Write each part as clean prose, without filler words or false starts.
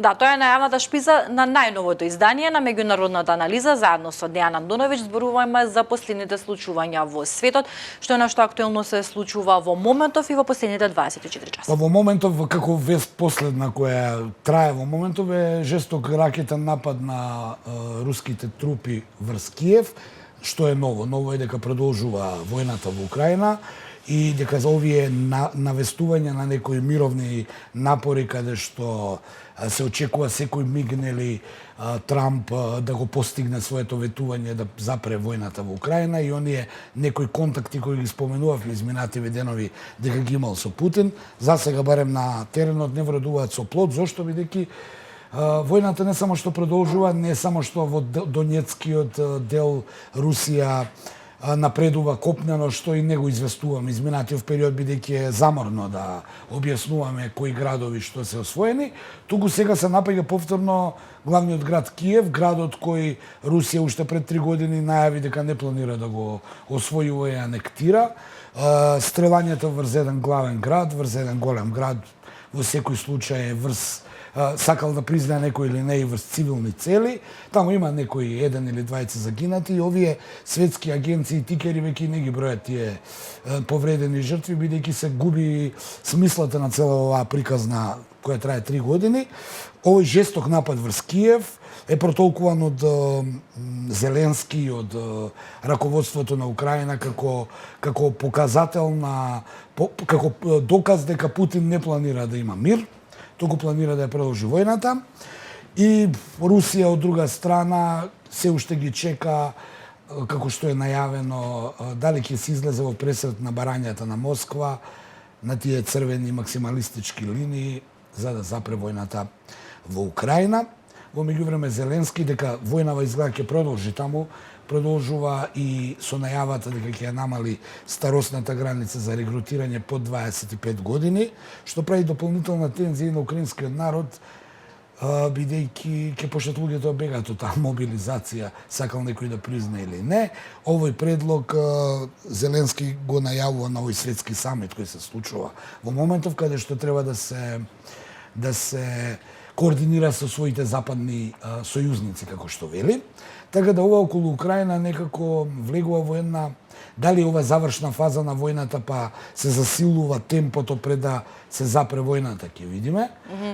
Да, тоа е најавната шпица на најновото издание на меѓународната анализа. Заедно со Дејан Андоновиќ зборуваме за последните случувања во светот, што е нешто актуелно се случува во моментов и во последните 24 часа. Во моментов, како вест последна која трае во моментов, е жесток ракетен напад на руските трупи врз Киев. Што е ново? Ново е дека продолжува војната во Украина и дека за овие навестување на некои мировни напори каде што се очекува секој миг Трамп да го постигне своето ветување да запре војната во Украина и оние некои контакти кои ги споменувавме изминативе денови дека ги имал со Путин, за сега барем на теренот не вредуваат со плод. Зошто? Бидејќи војната не само што продолжува, не само што во Донецкиот дел Русија напредува копнено, што и него известуваме изминатиот период, бидејќи е заморно да објаснуваме кои градови што се освоени. Туку сега се напаѓа повторно главниот град Киев, градот кој Русија уште пред 3 години најави дека не планира да го освојува и анектира. Стрелањето врз еден главен град, врз еден голем град, во секој случај врз сакал да признае некои или не и врз цивилни цели. Таму има некои еден или двајца загинати и овие светски агенции и тикери веќе не ги бројат тие повредени жртви, бидејќи се губи смислата на цела оваа приказна која трае 3 години. Овој жесток напад врз Киев е протолкуван од Зеленски и од раководството на Украина како показател на како доказ дека Путин не планира да има мир, туку планира да ја продолжи војната. И Русија од друга страна се уште ги чека, како што е најавено, дали ќе се излезе во пресрет на барањата на Москва, на тие црвени максималистички линии, за да запре војната во Украина. Во меѓувреме Зеленски дека војнава изгледа ќе продолжи таму, продолжува и со најавата дека ќе ја намали старосната граница за регрутирање под 25 години, што прави дополнителна тензија на украинскиот народ, бидејќи ќе почнат луѓето да бегаат од таа мобилизација, сакал некој да призна или не. Овој предлог Зеленски го најавува на овој светски самит кој се случува во моментов каде што треба да се координира со своите западни сојузници, како што вели. Така да ова околу Украина некако влегува во една, дали ова завршна фаза на војната, па се засилува темпото пред да се запре војната, ќе видиме.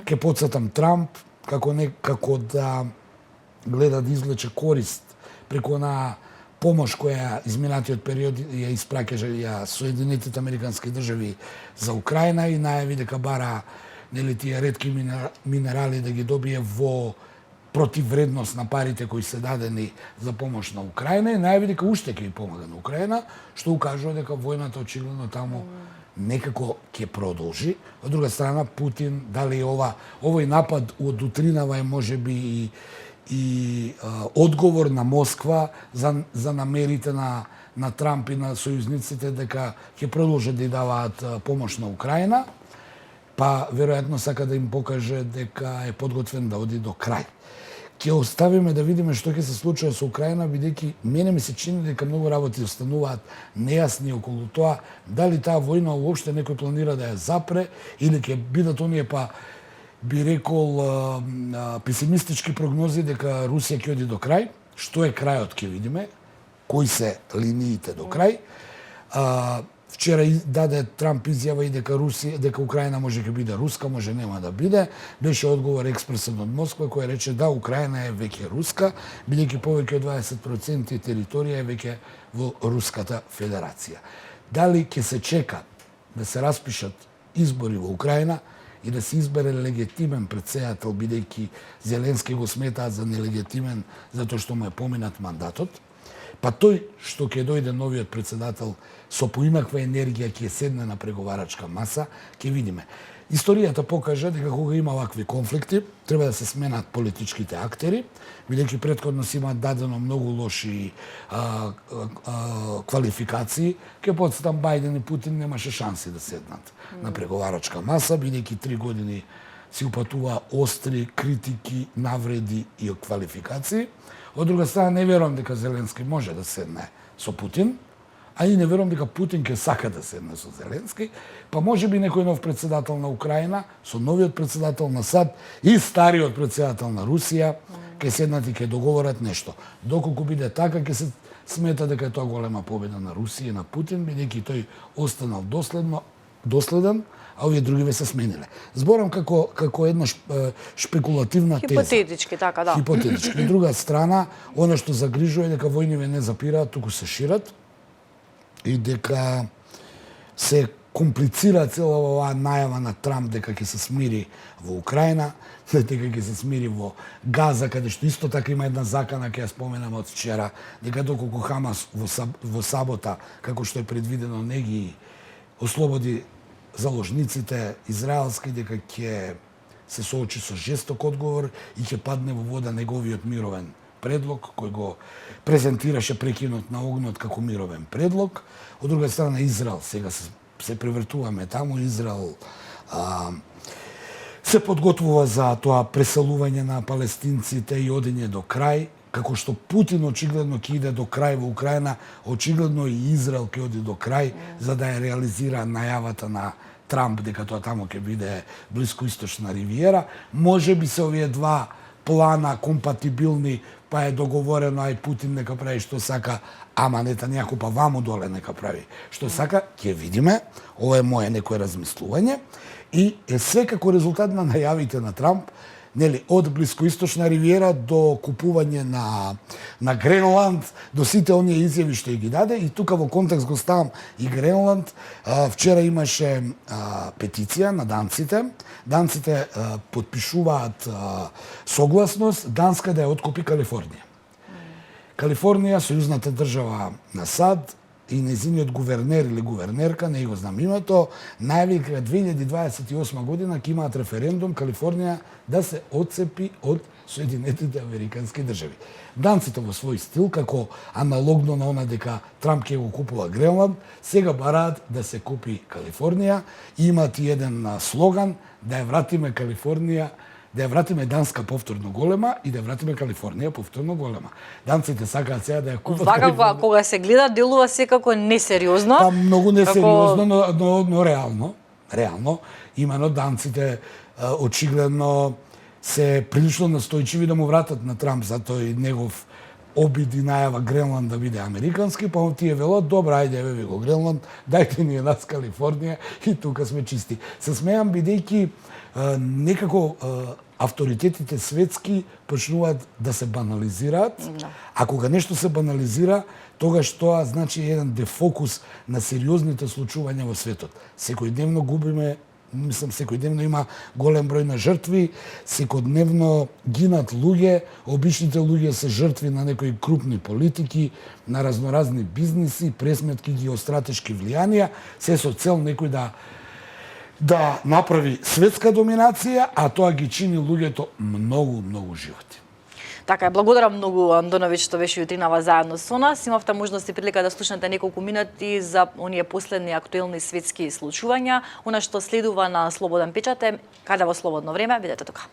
Ке потсетам Трамп како да гледа да извлече корист преку на помош која изминатиот период ја испраќаше Соединетите Американски држави за Украина и најави дека бара тие ретки минерали да ги добие во противвредност на парите кои се дадени за помош на Украина и најави дека уште ќе ја помага на Украина, што укажува дека војната очигледно таму некако ќе продолжи. Од друга страна, Путин, дали овој напад од утринава е можеби и одговор на Москва за намерите на Трамп и на сојузниците дека ќе продолжат да ја даваат помош на Украина, па веројатно сака да им покаже дека е подготвен да оди до крај. Ќе оставиме да видиме што ќе се случува со Украина, бидејќи мене ми се чини дека многу работи остануваат нејасни околу тоа дали таа војна уопште некој планира да ја запре или ќе бидат оние, па би рекол, песимистички прогнози дека Русија ќе оди до крај. Што е крајот ќе видиме, кои се линиите до крај. Вчера даде Трамп изјава и дека Украина може ќе биде руска, може нема да биде. Беше одговор експресен од Москва кој рече да, Украина е веќе руска, бидејќи повеќе од 20% територија е веќе во Руската Федерација. Дали ќе се чека да се распишат избори во Украина и да се избере легитимен претседател, бидејќи Зеленски го сметаат за нелегитимен затоа што му е поминат мандатот, па тој што ќе дојде новиот претседател со поинаква енергија ќе седне на преговарачка маса, ќе видиме. Историјата покажа дека кога има вакви конфликти, треба да се сменат политичките актери, бидејќи претходно си имаат дадено многу лоши квалификации. Ке потсетам, Бајден и Путин немаше шанси да седнат на преговарачка маса, бидејќи 3 години си упатува остри критики, навреди и квалификации. Од друга страна, не верувам дека Зеленски може да седне со Путин, а и не верувам дека Путин ќе сака да седне со Зеленски, па може би некој нов председател на Украина, со новиот председател на САД и стариот председател на Русија, ќе седнат и ќе договорат нешто. Доколку биде така, ќе се смета дека е тоа голема победа на Русија и на Путин, бидејќи тој останал доследен, а овие другиве се смениле. Зборам како една шпекулативна теза. Хипотетички, така, да. Хипотетички. Од друга страна, она што загрижува е дека војниве не запираат, туку се шират и дека се комплицира цела оваа најава на Трамп дека ќе се смири во Украина, дека ќе се смири во Газа, каде што исто така има една закана, ќе ја споменам од вчера, дека доколку Хамас во сабота, како што е предвидено, не ги ослободи заложниците израелски, дека ќе се соочи со жесток одговор и ќе падне во вода неговиот мировен предлог, кој го презентираше прекинот на огнот како мировен предлог. Од друга страна, Израел, сега се превртуваме таму, Израел се подготвува за тоа преселување на палестинците и одење до крај, како што Путин очигледно ќе иде до крај во Украина, очигледно и Израел ќе оди до крај, за да ја реализира најавата на Трамп дека тоа таму ќе биде блискоисточна ривиера. Може би се овие два плана компатибилни, па е договорено ај Путин нека прави што сака, ама Нетањаху па ваму доле нека прави што сака, ќе видиме. Ова е мое некое размислување и е секако резултат на најавите на Трамп, нели, од блискоисточна ривиера до купување на Гренланд, до сите оние изјави што ги даде, и тука во контекст го ставам и Гренланд. Вчера имаше петиција на данците. Данците подпишуваат согласност Данска да ја откупи Калифорнија. Калифорнија, сојузната држава на САД, и незиниот гувернер или гувернерка, не го знам името, најави дека 2028 година ќе имаат референдум Калифорнија да се отцепи од Соединетите Американски држави. Данците во свој стил, како аналогно на она дека Трамп ќе го купува Гренланд, сега бараат да се купи Калифорнија и имаат и еден слоган да ја вратиме Калифорнија, да ја вратиме Данска повторно голема и да ја вратиме Калифорнија повторно голема. Данците сакаат сега да ја купат Вака, Калифорнија. кога се гледа, делува секако несериозно. Па многу несериозно, но реално. Реално. Имено данците очигледно се прилично настојчиви да му вратат на Трамп за тој негов обид и најава Гренланд да биде американски, па тие велат, добра, ајде, еве ви го Гренланд, дајте ни нас Калифорнија и тука сме чисти. Се смеам бидејќи некако авторитетите светски почнуваат да се банализираат, а кога нешто се банализира, тогаш тоа значи еден дефокус на сериозните случувања во светот. Секојдневно губиме, секојдневно има голем број на жртви, секојдневно гинат луѓе, обичните луѓе се жртви на некои крупни политики, на разноразни бизниси, пресметки геостратешки влијанија, се со цел некој да направи светска доминација, а тоа ги чини луѓето многу животи. Така е, благодарам многу Андоновиќ што беше јутринава заедно со нас. Имавте можност и прилика да слушнете неколку минути за оние последни актуелни светски случувања. Она што следува на Слободен печат е каде во слободно време, бидете тука.